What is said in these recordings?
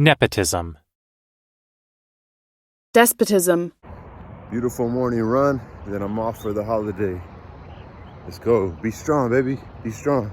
Nepotism. Despotism. Beautiful morning run, then I'm off for the holiday. Let's go. Be strong, baby. Be strong.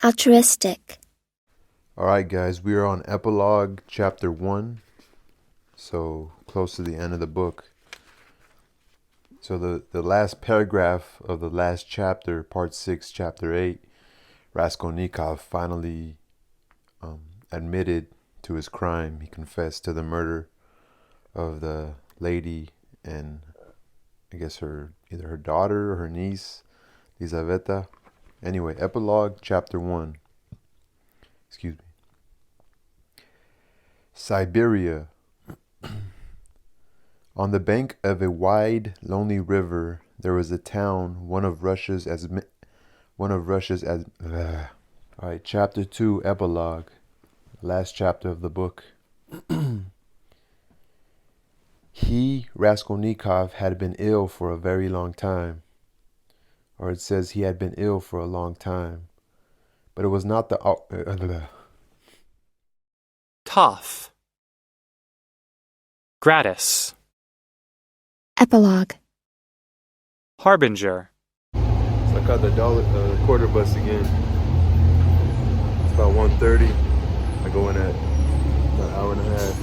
Altruistic. Alright guys, we are on epilogue chapter 1. So close to the end of the book. So the last paragraph of the last chapter, part 6, chapter 8, Raskolnikov finally admitted to his crime. He confessed to the murder of the lady and I guess either her daughter or her niece, Lizaveta. Anyway, epilogue chapter 1. Excuse me. Siberia. On the bank of a wide, lonely river, there was a town, one of Russia's Alright, chapter 2, epilogue. Last chapter of the book. He, Raskolnikov, had been ill for a very long time. Or it says he had been ill for a long time. But it was not the... Toff. Gratis. Epilogue. Harbinger. So I caught the quarter bus again. It's about 1:30. I go in at about an hour and a half.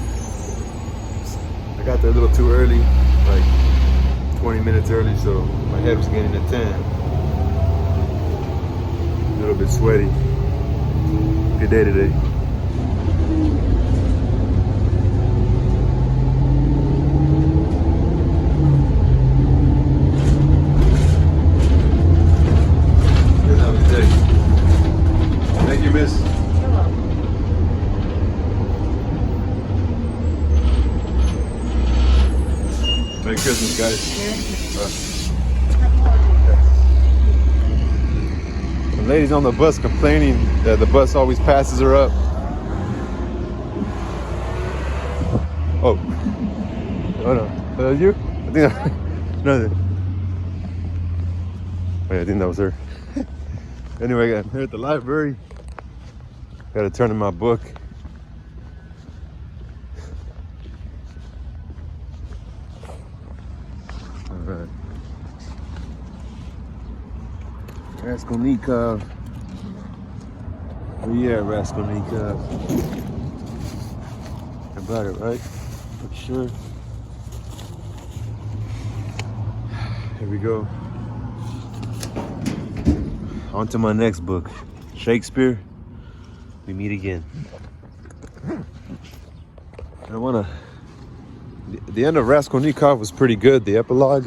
I got there a little too early, like 20 minutes early, so my head was getting a 10. A little bit sweaty. Good day today. Good, have a good day. Thank you, miss. You're welcome. Merry Christmas, guys. The lady's on the bus complaining that the bus always passes her up. Oh no, you? I think no. Oh, yeah, I think that was her. Anyway, I'm here at the library. Got to turn in my book. All right. Raskolnikov. Oh yeah, Raskolnikov. I brought it, right? For sure. Here we go. On to my next book. Shakespeare. We meet again. I wanna... The end of Raskolnikov was pretty good. The epilogue.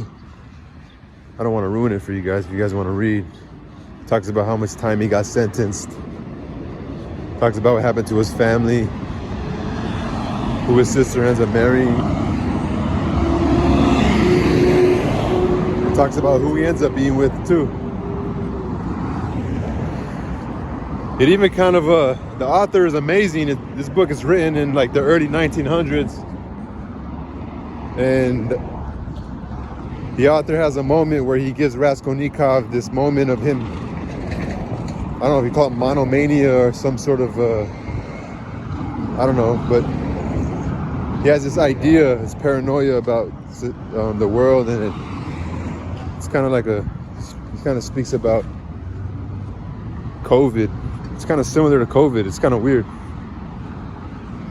I don't want to ruin it for you guys if you guys want to read. Talks about how much time he got sentenced. Talks about what happened to his family. Who his sister ends up marrying. It talks about who he ends up being with too. It even kind of, the author is amazing. This book is written in like the early 1900s. And the author has a moment where he gives Raskolnikov this moment of him, I don't know if he called it monomania or some sort of, I don't know, but he has this idea, this paranoia about the world, and it's kind of like he kind of speaks about COVID. It's kind of similar to COVID. It's kind of weird.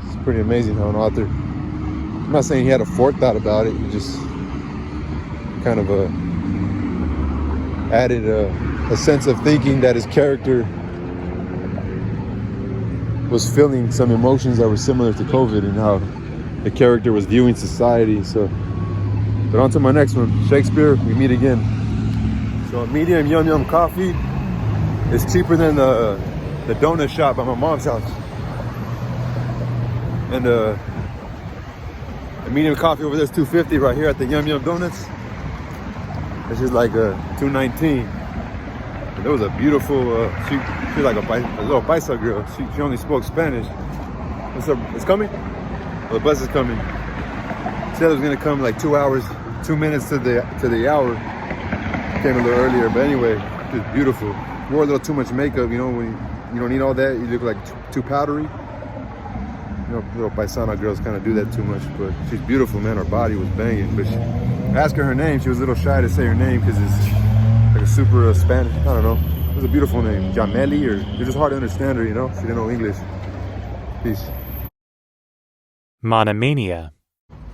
It's pretty amazing how an author, I'm not saying he had a forethought about it, he just kind of added a sense of thinking that his character was feeling some emotions that were similar to COVID and how the character was viewing society. So, but on to my next one, Shakespeare, we meet again. So a medium yum yum coffee is cheaper than the donut shop at my mom's house. And the medium coffee over there is $2.50 right here at the Yum Yum Donuts. It's just like $2.19. And there was a beautiful, she's like a little bicycle girl. She only spoke Spanish. What's up? It's coming? Well, the bus is coming. She said it was gonna come like 2 hours, 2 minutes to the hour. Came a little earlier, but anyway, it was beautiful. Wore a little too much makeup, you know, when you don't need all that. You look like too powdery. You know, little paisana girls kind of do that too much, but she's beautiful, man. Her body was banging. But I asked her name. She was a little shy to say her name because it's like a super Spanish. I don't know. It was a beautiful name, Jameli, or it's just hard to understand her. You know, she didn't know English. Peace. Monomania.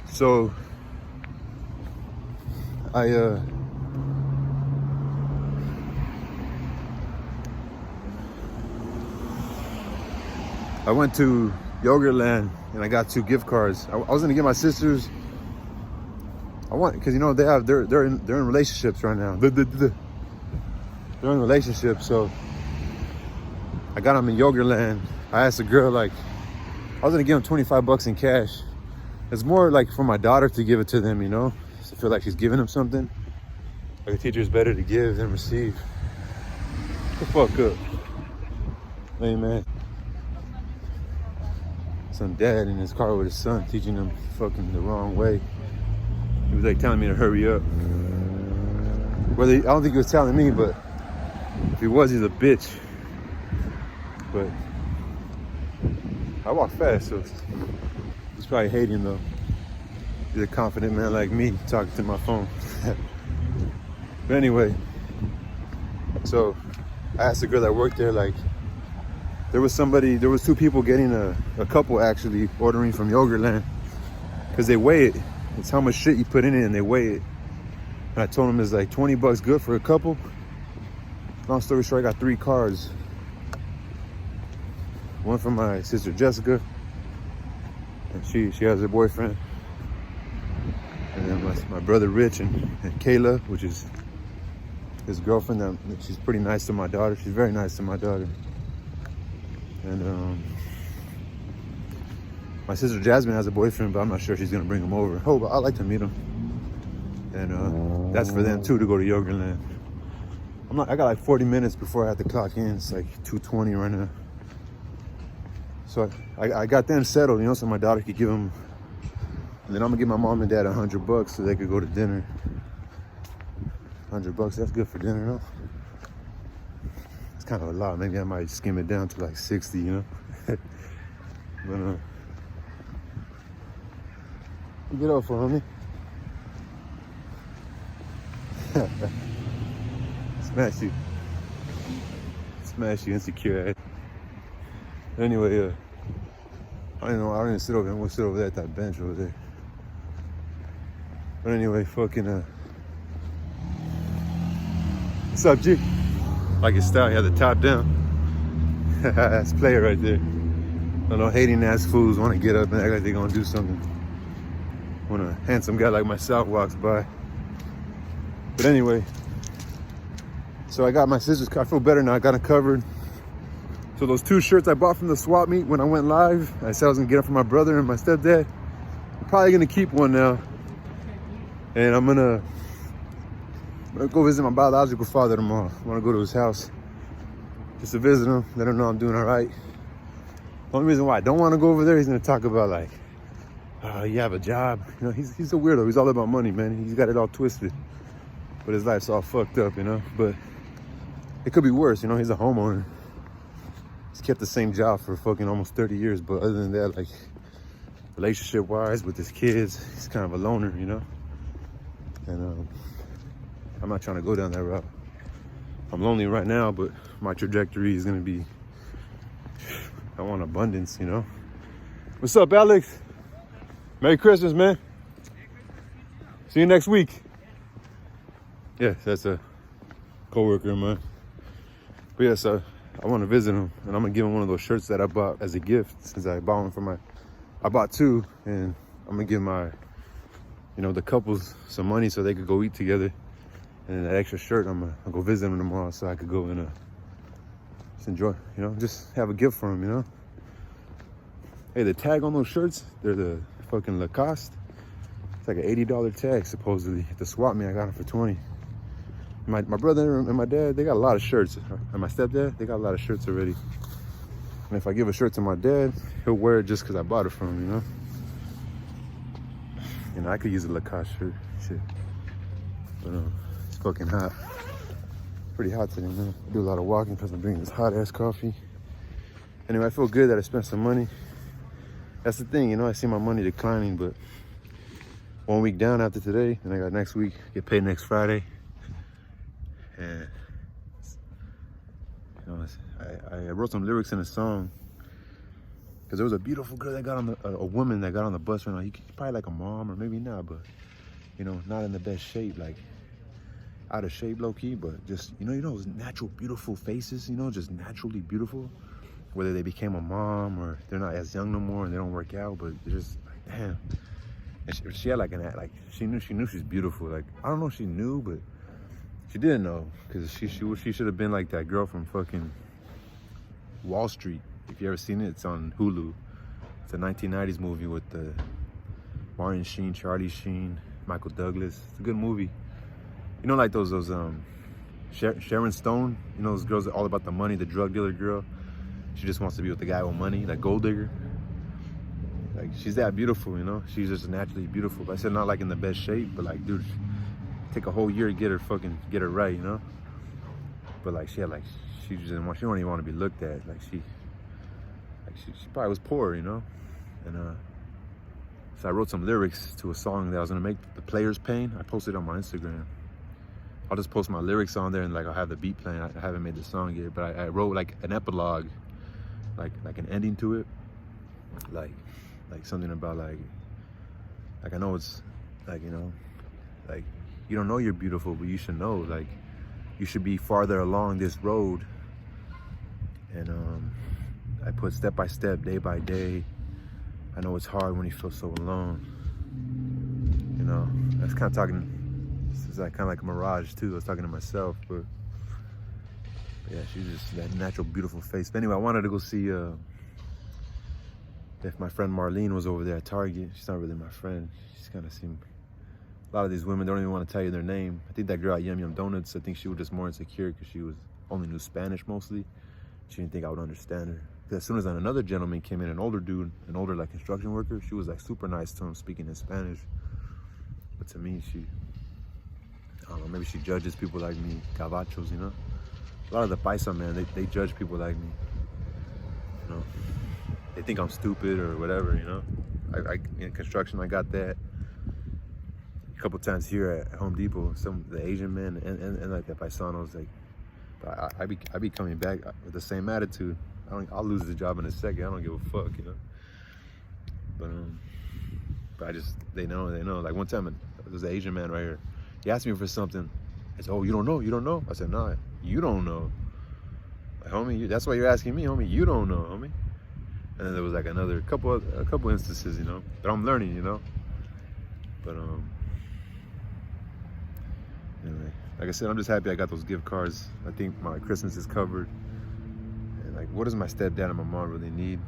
So I went to Yogurtland and I got 2 gift cards. I was gonna get my sisters. Because you know they're in relationships right now. They're in relationships, so I got them in Yogurtland. I asked the girl, like, I was gonna give them $25 in cash. It's more like for my daughter to give it to them, you know. So I feel like she's giving them something. Like a teacher's better to give than receive. Get the fuck up, hey man. Some dad in his car with his son teaching him fucking the wrong way. He was like telling me to hurry up. I don't think he was telling me, but if he was, he's a bitch. But I walk fast, so he's probably hating though. He's a confident man like me talking to my phone. But anyway, so I asked the girl that worked there, like, there was 2 people getting a couple actually ordering from Yogurtland because they weigh it. It's how much shit you put in it and they weigh it. And I told them it's like $20 good for a couple. Long story short, I got 3 cards. One from my sister Jessica, and she has her boyfriend. And then my brother Rich and Kayla, which is his girlfriend. She's pretty nice to my daughter. She's very nice to my daughter. And my sister Jasmine has a boyfriend, but I'm not sure she's gonna bring him over. Oh, but I'd like to meet him. And that's for them too, to go to Yogurtland. I got like 40 minutes before I have to clock in. It's like 2:20 right now. So I got them settled, you know, so my daughter could give them. And then I'm gonna give my mom and dad $100 so they could go to dinner. $100, that's good for dinner, no? It's kind of a lot. Maybe I might skim it down to like 60, you know? But get up for homie. Smash you insecure ass. Anyway, I don't know, I didn't sit over there. We'll sit over there at that bench over there. But anyway, fucking what's up, G? Like his style, he had the top down. That's player right there. I don't know, hating ass fools want to get up and act like they're gonna do something when a handsome guy like myself walks by. But anyway, so I got my sister's car. I feel better now. I got it covered. So those 2 shirts I bought from the swap meet when I went live, I said I was gonna get them for my brother and my stepdad. I'm probably gonna keep one now. And I'm gonna go visit my biological father tomorrow. I wanna go to his house just to visit him, let him know I'm doing all right. The only reason why I don't wanna go over there, he's gonna talk about like, you have a job. You know, he's a weirdo. He's all about money, man. He's got it all twisted. But his life's all fucked up, you know? But it could be worse, you know? He's a homeowner. He's kept the same job for fucking almost 30 years. But other than that, like, relationship-wise with his kids, he's kind of a loner, you know? And I'm not trying to go down that route. I'm lonely right now, but my trajectory is gonna be, I want abundance, you know? What's up, Alex? Merry Christmas, man. See you next week. Yes, that's coworker of mine. But yeah, so I want to visit him, and I'm gonna give him one of those shirts that I bought as a gift, since I bought one for my. I bought two, and I'm gonna give my, the couples some money so they could go eat together. And that extra shirt, I'll go visit them tomorrow so I could go and just enjoy, just have a gift for them, Hey, the tag on those shirts, they're the fucking Lacoste. It's like an $80 tag, supposedly. At the swap meet, I got them for 20. My brother and my dad, they got a lot of shirts. And my stepdad, they got a lot of shirts already. And if I give a shirt to my dad, he'll wear it just because I bought it from him, I could use a Lacoste shirt, shit. But it's fucking hot. Pretty hot today, man. I do a lot of walking because I'm drinking this hot ass coffee. Anyway, I feel good that I spent some money. That's the thing, I see my money declining, but 1 week down after today, then I got next week, get paid next Friday. And I wrote some lyrics in a song because there was a beautiful girl that got on a woman that got on the bus right now. Probably like a mom, or maybe not, but not in the best shape, like out of shape, low key, but just those natural beautiful faces, just naturally beautiful. Whether they became a mom or they're not as young no more and they don't work out, but they're just like, damn. And she had she knew she's beautiful. Like, I don't know if she knew, but she didn't know, because she should have been like that girl from fucking Wall Street. If you ever seen it, it's on Hulu. It's a 1990s movie with Martin Sheen, Charlie Sheen, Michael Douglas. It's a good movie. Like those Sharon Stone. Those girls that are all about the money, the drug dealer girl. She just wants to be with the guy with money, like gold digger. Like, she's that beautiful, She's just naturally beautiful. But I said not like in the best shape, but like, dude, take a whole year to get her right, But like, she don't even want to be looked at. Like she probably was poor, And so I wrote some lyrics to a song that I was gonna make, The Player's Pain. I posted it on my Instagram. I'll just post my lyrics on there, and I'll have the beat playing. I haven't made the song yet, but I wrote like an epilogue, like an ending to it, like something about like I know it's like like you don't know you're beautiful, but you should know, like you should be farther along this road. And I put step by step, day by day. I know it's hard when you feel so alone. That's kind of talking. This is kind of like a mirage too. I was talking to myself, but yeah, she's just that natural, beautiful face. But anyway, I wanted to go see if my friend Marlene was over there at Target. She's not really my friend. She's kind of seemed. A lot of these women don't even want to tell you their name. I think that girl at Yum Yum Donuts, I think she was just more insecure because she only knew Spanish mostly. She didn't think I would understand her. Because as soon as another gentleman came in, an older dude, an older like construction worker, she was like super nice to him, speaking in Spanish. But to me, I don't know, maybe she judges people like me, gabachos, A lot of the paisa, man, they judge people like me. They think I'm stupid or whatever, I in construction, I got that a couple times here at Home Depot. The Asian men and like the paisanos, like, but I be coming back with the same attitude. I'll lose the job in a second. I don't give a fuck, But they know. Like one time, there was an Asian man right here. He asked me for something. I said, "Oh, you don't know?" I said, "Nah, you don't know." Like, homie, that's why you're asking me, homie. You don't know, homie. And then there was like a couple instances, But I'm learning, But anyway, like I said, I'm just happy I got those gift cards. I think my Christmas is covered. And like, what does my stepdad and my mom really need?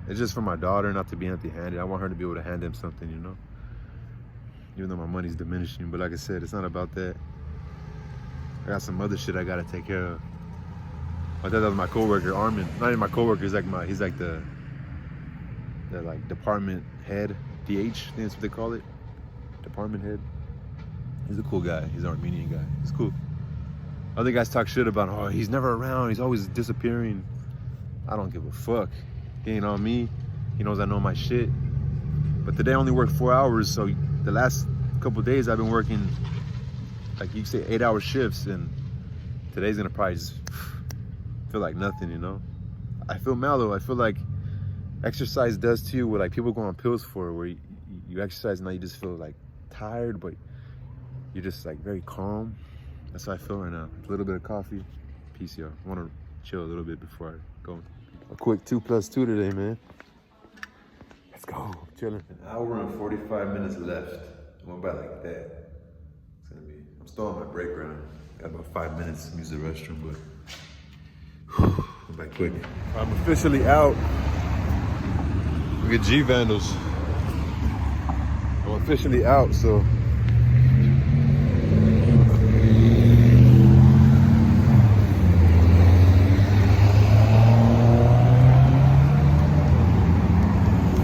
It's just for my daughter not to be empty-handed. I want her to be able to hand him something, Even though my money's diminishing, but like I said, it's not about that. I got some other shit I gotta take care of. I thought that was my coworker, Armin. Not even my coworker. He's like the like department head, DH. I think that's what they call it. Department head. He's a cool guy. He's an Armenian guy. He's cool. Other guys talk shit about, oh, he's never around. He's always disappearing. I don't give a fuck. He ain't on me. He knows I know my shit. But today I only worked 4 hours, so the last couple of days I've been working, like you say, 8-hour shifts, and today's gonna probably just feel like nothing, I feel mellow. I feel like exercise does to you what like people go on pills for, where you exercise and now you just feel like tired, but you're just like very calm. That's how I feel right now. A little bit of coffee. Peace, y'all. I want to chill a little bit before I go. A quick 2+2 today, man. Let's go. I'm chilling. An hour and 45 minutes left. It went by like that. It's gonna be. I'm still on my break right now. Got about 5 minutes to use the restroom, but went by quick. I'm officially out. Look at G Vandals. I'm officially out, so.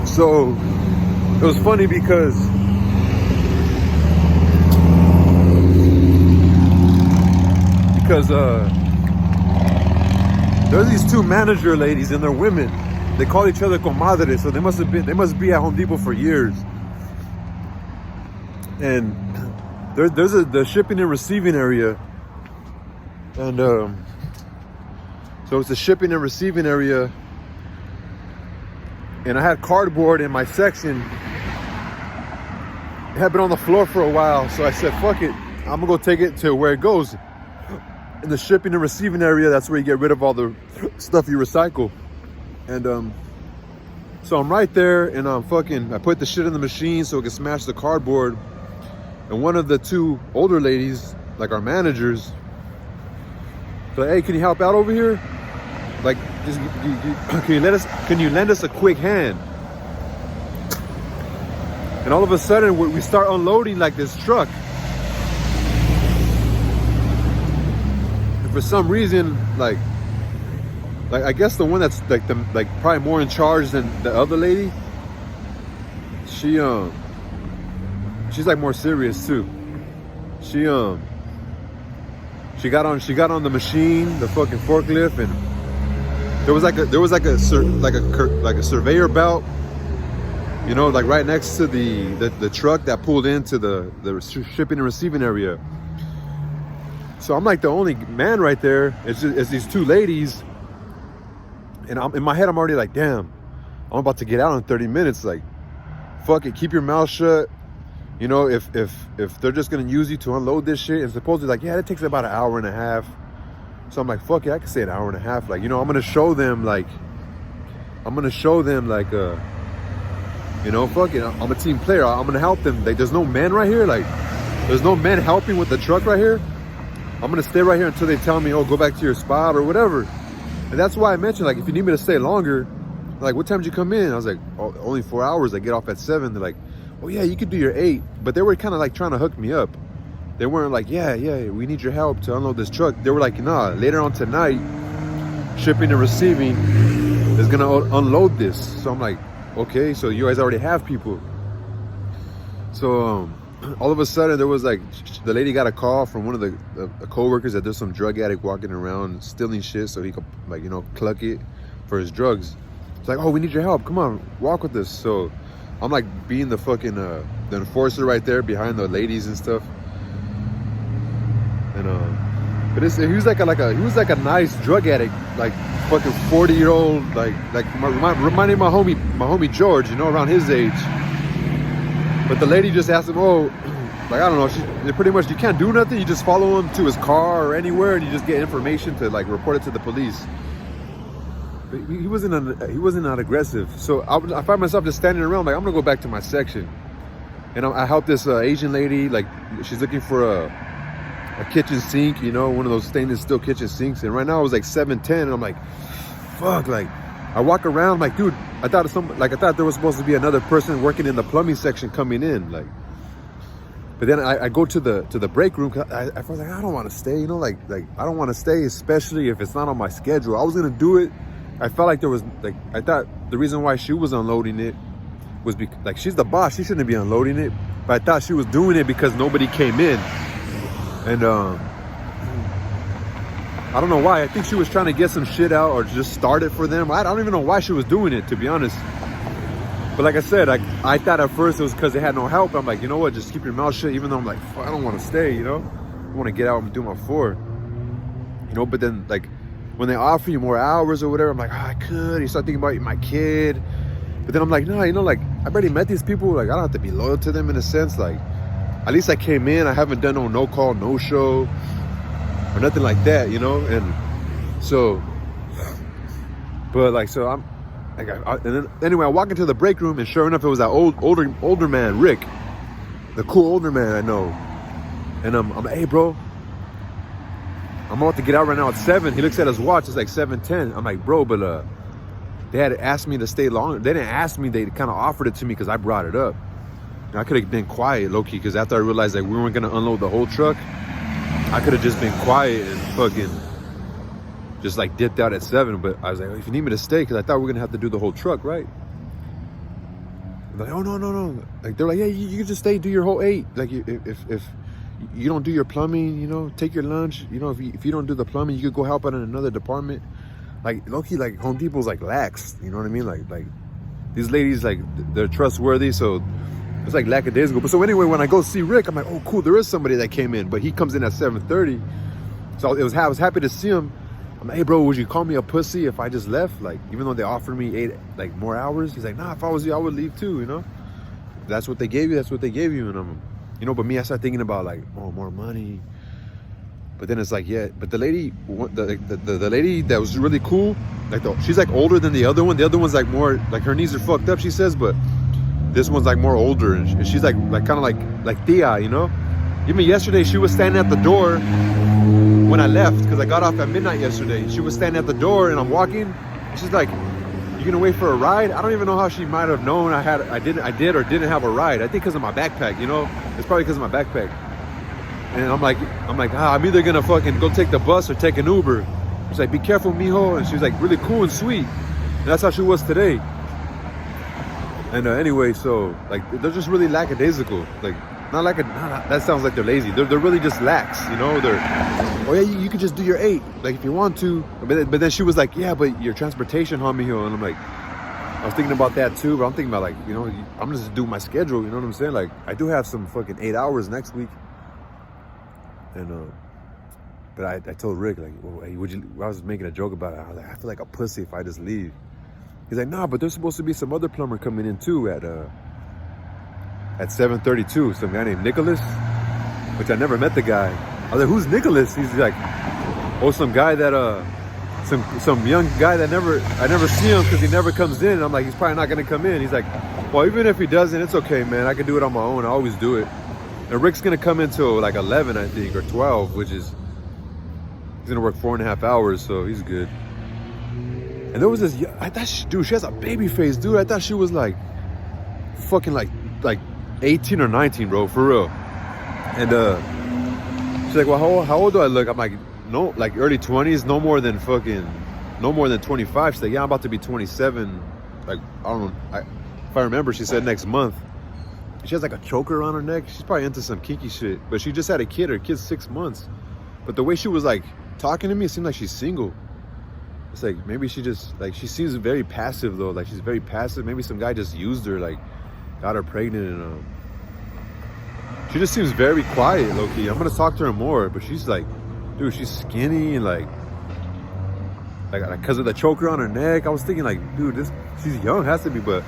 So it was funny because there's these two manager ladies and they're women. They call each other comadres, so they must be at Home Depot for years. And there's the shipping and receiving area, and so it's a shipping and receiving area. And I had cardboard in my section. It had been on the floor for a while, so I said, fuck it. I'm gonna go take it to where it goes. In the shipping and receiving area, that's where you get rid of all the stuff you recycle. And so I'm right there, and I put the shit in the machine so it can smash the cardboard. And one of the two older ladies, like our managers, said, hey, can you help out over here? Like, can you lend us a quick hand? And all of a sudden, we start unloading like this truck. And for some reason, like I guess the one that's like probably more in charge than the other lady, she's like more serious too. She got on the machine, the fucking forklift, and there was like a surveyor belt, you know, like right next to the truck that pulled into the shipping and receiving area. So I'm like the only man right there. It's these two ladies, and in my head I'm already like, damn, I'm about to get out in 30 minutes. Like, fuck it, keep your mouth shut. You know, if they're just gonna use you to unload this shit, and supposedly like, yeah, it takes about an hour and a half. So I'm like, fuck it, I can say an hour and a half. Like, you know, I'm gonna show them like, you know, fuck it, I'm a team player. I'm gonna help them. Like, there's no men right here. Like, there's no men helping with the truck right here. I'm gonna stay right here until they tell me, oh, go back to your spot or whatever. And that's why I mentioned, like, if you need me to stay longer, like, what time did you come in? I was like, oh, only 4 hours. I get off at 7. They're like, oh yeah, you could do your 8. But they were kind of like trying to hook me up. They weren't like, yeah, we need your help to unload this truck. They were like, nah, later on tonight, shipping and receiving is gonna unload this. So I'm like, okay, so you guys already have people. So all of a sudden there was like, the lady got a call from one of the co-workers that there's some drug addict walking around stealing shit so he could, like, you know, cluck it for his drugs. It's like, oh, we need your help. Come on, walk with us. So I'm like being the fucking the enforcer right there behind the ladies and stuff. And but he was like a nice drug addict, like fucking 40-year-old, like reminding my homie George, you know, around his age. But the lady just asked him, oh, like, I don't know, pretty much you can't do nothing. You just follow him to his car or anywhere, and you just get information to like report it to the police. But he wasn't that aggressive. So I find myself just standing around, like, I'm gonna go back to my section. And I helped this Asian lady, like, she's looking for a kitchen sink, you know, one of those stainless steel kitchen sinks. And right now it was like 7:10, and I'm like, fuck, like, I walk around like, dude, I thought there was supposed to be another person working in the plumbing section coming in, like. But then I go to the break room. I felt like I don't want to stay, you know, like I don't want to stay, especially if it's not on my schedule. I was gonna do it. I felt like there was, like, I thought the reason why she was unloading it was because, like, she's the boss, she shouldn't be unloading it. But I thought she was doing it because nobody came in. And I don't know why. I think she was trying to get some shit out or just start it for them. I don't even know why she was doing it, to be honest. But like I said, I thought at first it was because they had no help. I'm like, you know what, just keep your mouth shut, even though I'm like, I don't want to stay, you know? I want to get out and do my 4. You know, but then, like, when they offer you more hours or whatever, I'm like, oh, I could. You start thinking about my kid. But then I'm like, no, you know, like, I've already met these people. Like, I don't have to be loyal to them in a sense. Like, at least I came in. I haven't done no call, no show. or nothing like that, you know. And so, but like, so I'm like, and then anyway, I walk into the break room, and sure enough, it was that older man, Rick, the cool older man I know. And I'm like, hey, bro, I'm about to get out right now at 7. He looks at his watch. It's like 7:10. I'm like, bro, but they had asked me to stay longer. They didn't ask me. They kind of offered it to me because I brought it up. And I could have been quiet, low-key, because after I realized that we weren't going to unload the whole truck, I could have just been quiet and fucking just like dipped out at 7. But I was like, if you need me to stay, because I thought we were going to have to do the whole truck, right? They're like, oh, no. Like, they're like, yeah, you can just stay, do your whole 8. Like, if you don't do your plumbing, you know, take your lunch. You know, if you don't do the plumbing, you could go help out in another department. Like, low-key, like, Home Depot's, like, lax. You know what I mean? Like these ladies, like, they're trustworthy, so it's, like, lackadaisical. But so anyway, when I go see Rick, I'm like, oh, cool, there is somebody that came in. But he comes in at 7:30. So I was happy to see him. I'm like, hey, bro, would you call me a pussy if I just left? Like, even though they offered me 8, like, more hours? He's like, nah, if I was you, I would leave too, you know? That's what they gave you, that's what they gave you. And I'm, you know, but me, I start thinking about, like, oh, more money. But then it's like, yeah, but the lady, the lady that was really cool, like, she's like older than the other one. The other one's like more, like, her knees are fucked up, she says, but this one's like more older, and she's like kind of like Tia, you know. Even yesterday, she was standing at the door when I left, because I got off at midnight yesterday. She was standing at the door, and I'm walking, and she's like, you gonna wait for a ride? I don't even know how she might have known I did or didn't have a ride. I think because of my backpack, you know. It's probably because of my backpack. And I'm like, I'm either gonna fucking go take the bus or take an Uber. She's like, be careful, mijo. And she's like really cool and sweet. And that's how she was today. And anyway, so like they're just really lackadaisical. Like that sounds like they're lazy. They're really just lax, you know. They're, oh yeah, you could just do your 8, like if you want to. But then she was like, yeah, but your transportation, huh, mijo. And I'm like, I was thinking about that too. But I'm thinking about, like, you know, I'm just doing my schedule. You know what I'm saying? Like, I do have some fucking 8 hours next week. And but I told Rick, like, well, hey, I was making a joke about it. I was like, I feel like a pussy if I just leave. He's like, nah, but there's supposed to be some other plumber coming in too at 7:32. Some guy named Nicholas, which I never met the guy. I was like, who's Nicholas? He's like, oh, some guy that some young guy that I never see him because he never comes in. And I'm like, he's probably not gonna come in. He's like, well, even if he doesn't, it's okay, man. I can do it on my own. I always do it. And Rick's gonna come until like 11, I think, or 12, which is, he's gonna work 4.5 hours, so he's good. And there was this, I thought, dude, she has a baby face, dude. I thought she was like fucking like 18 or 19, bro, for real. And she's like, well, how old do I look? I'm like, no, like early 20s, no more than 25. She's like, yeah, I'm about to be 27. Like, I don't know, if I remember, she said next month. She has like a choker on her neck. She's probably into some kinky shit. But she just had a kid. Her kid's 6 months. But the way she was like talking to me, it seemed like she's single. It's like, maybe she just, like, she seems very passive though. Like, she's very passive. Maybe some guy just used her, like, got her pregnant, and she just seems very quiet, low-key. I'm gonna talk to her more, but she's like, dude, she's skinny and like because of the choker on her neck. I was thinking, like, dude, she's young, has to be, but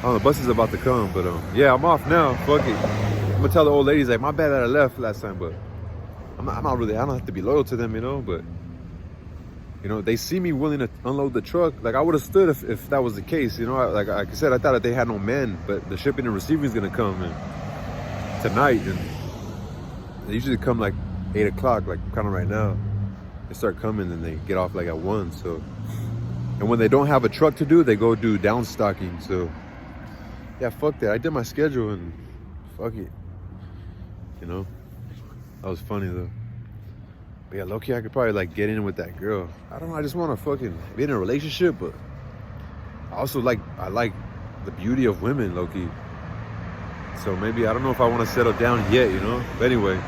oh, the bus is about to come. But yeah, I'm off now. Fuck it. I'm gonna tell the old ladies, like, my bad that I left last time, but I'm not really, I don't have to be loyal to them, you know. But you know, they see me willing to unload the truck. Like, I would have stood if that was the case, you know. Like I said, I thought that they had no men, but the shipping and receiving is gonna come tonight, and they usually come like 8 o'clock, like kind of right now. They start coming and they get off like at 1. So, and when they don't have a truck to do, they go do down stocking. So yeah, fuck that. I did my schedule and fuck it. You know, that was funny though. But yeah, low-key, I could probably like get in with that girl. I don't know. I just want to fucking be in a relationship, but I like the beauty of women, low-key. So maybe, I don't know if I want to settle down yet, you know. But anyway,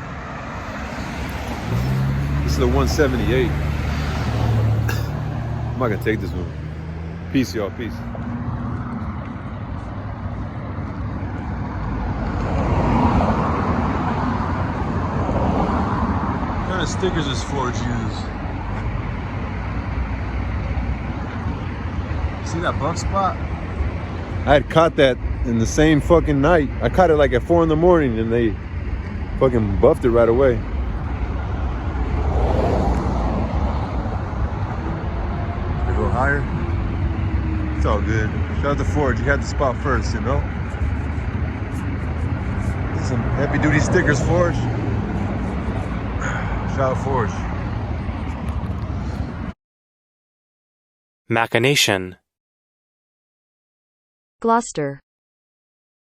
this is the 178. I'm not gonna take this one. Peace, y'all. Peace. What kind of stickers is Forge use? See that buff spot? I had caught that in the same fucking night. I caught it like at 4 in the morning, and they fucking buffed it right away. higher. It's all good. Shout out to Forge. You had the spot first, you know? Some heavy duty stickers, Forge. Shout out Forge. Machination. Gloucester.